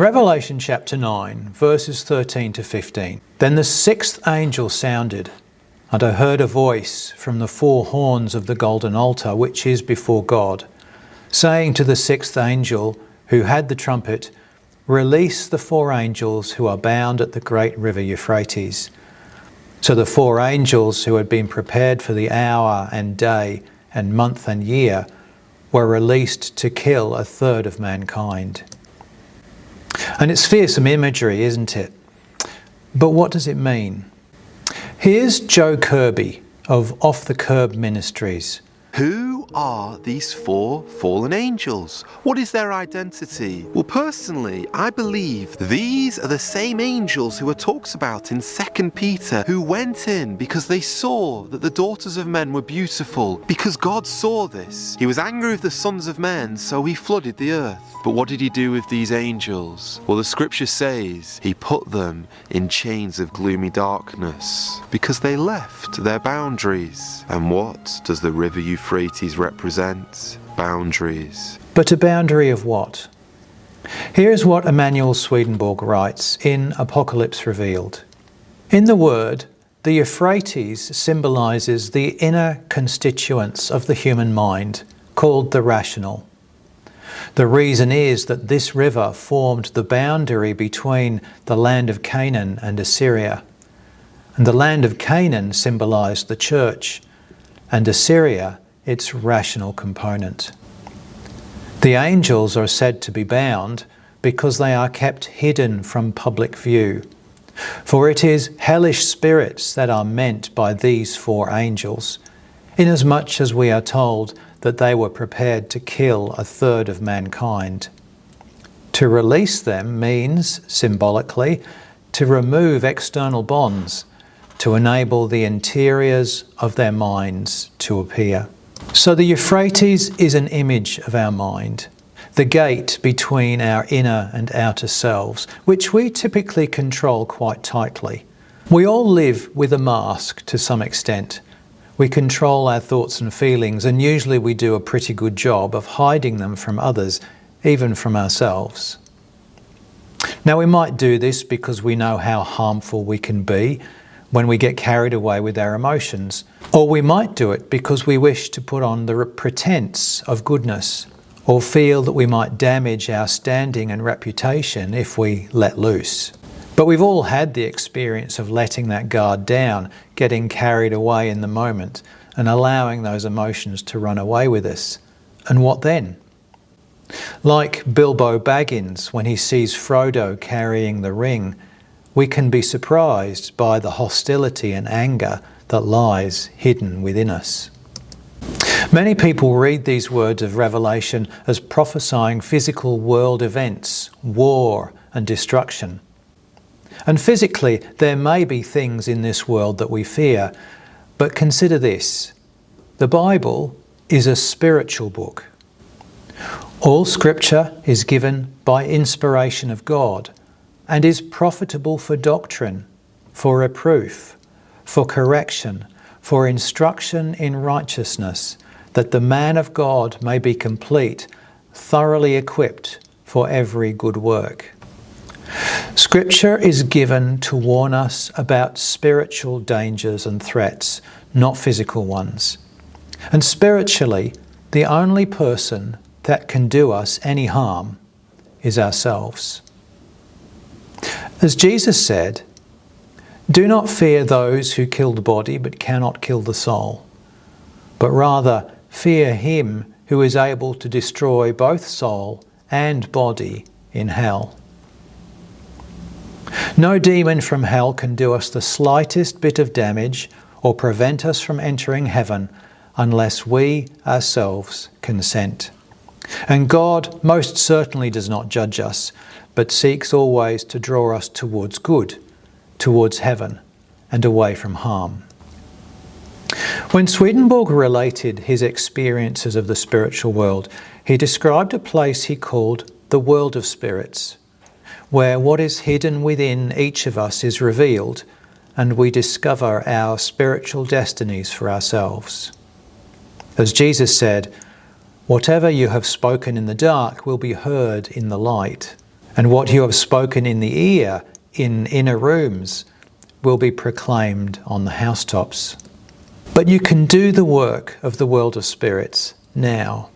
Revelation chapter 9, verses 13 to 15. Then the sixth angel sounded, and I heard a voice from the four horns of the golden altar, which is before God, saying to the sixth angel who had the trumpet, "Release the four angels who are bound at the great river Euphrates." So the four angels who had been prepared for the hour and day and month and year were released to kill a third of mankind. And it's fearsome imagery, isn't it? But what does it mean? Here's Joe Kirby of Off the Curb Ministries. Who are these four fallen angels? What is their identity? Well, personally, I believe these are the same angels who are talked about in 2 Peter, who went in because they saw that the daughters of men were beautiful. Because God saw this, he was angry with the sons of men, so he flooded the earth. But what did he do with these angels? Well, the scripture says he put them in chains of gloomy darkness because they left their boundaries. And what does the river Euphrates represent? Boundaries. But a boundary of what? Here's what Emanuel Swedenborg writes in Apocalypse Revealed. In the word, the Euphrates symbolizes the inner constituents of the human mind, called the rational. The reason is that this river formed the boundary between the land of Canaan and Assyria. And the land of Canaan symbolized the church, and Assyria its rational component. The angels are said to be bound because they are kept hidden from public view. For it is hellish spirits that are meant by these four angels, inasmuch as we are told that they were prepared to kill a third of mankind. To release them means, symbolically, to remove external bonds, to enable the interiors of their minds to appear. So the Euphrates is an image of our mind, the gate between our inner and outer selves, which we typically control quite tightly. We all live with a mask to some extent. We control our thoughts and feelings, and usually we do a pretty good job of hiding them from others, even from ourselves. Now, we might do this because we know how harmful we can be when we get carried away with our emotions. Or we might do it because we wish to put on the pretense of goodness, or feel that we might damage our standing and reputation if we let loose. But we've all had the experience of letting that guard down, getting carried away in the moment, and allowing those emotions to run away with us. And what then? Like Bilbo Baggins when he sees Frodo carrying the ring, we can be surprised by the hostility and anger that lies hidden within us. Many people read these words of Revelation as prophesying physical world events, war and destruction. And physically, there may be things in this world that we fear, but consider this: the Bible is a spiritual book. All Scripture is given by inspiration of God and is profitable for doctrine, for reproof, for correction, for instruction in righteousness, that the man of God may be complete, thoroughly equipped for every good work. Scripture is given to warn us about spiritual dangers and threats, not physical ones. And spiritually, the only person that can do us any harm is ourselves. As Jesus said, "Do not fear those who kill the body but cannot kill the soul, but rather fear him who is able to destroy both soul and body in hell." No demon from hell can do us the slightest bit of damage or prevent us from entering heaven unless we ourselves consent. And God most certainly does not judge us, but seeks always to draw us towards good, towards heaven, and away from harm. When Swedenborg related his experiences of the spiritual world, he described a place he called the world of spirits, where what is hidden within each of us is revealed, and we discover our spiritual destinies for ourselves. As Jesus said, "Whatever you have spoken in the dark will be heard in the light." And what you have spoken in the ear in inner rooms will be proclaimed on the housetops. But you can do the work of the world of spirits now.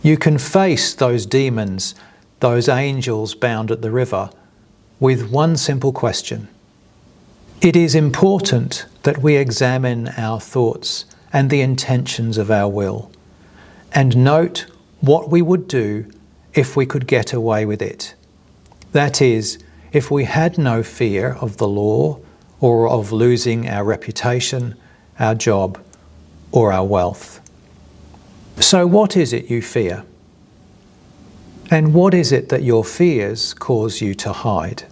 You can face those demons, those angels bound at the river, with one simple question. It is important that we examine our thoughts and the intentions of our will, and note what we would do if we could get away with it. That is, if we had no fear of the law or of losing our reputation, our job, or our wealth. So what is it you fear? And what is it that your fears cause you to hide?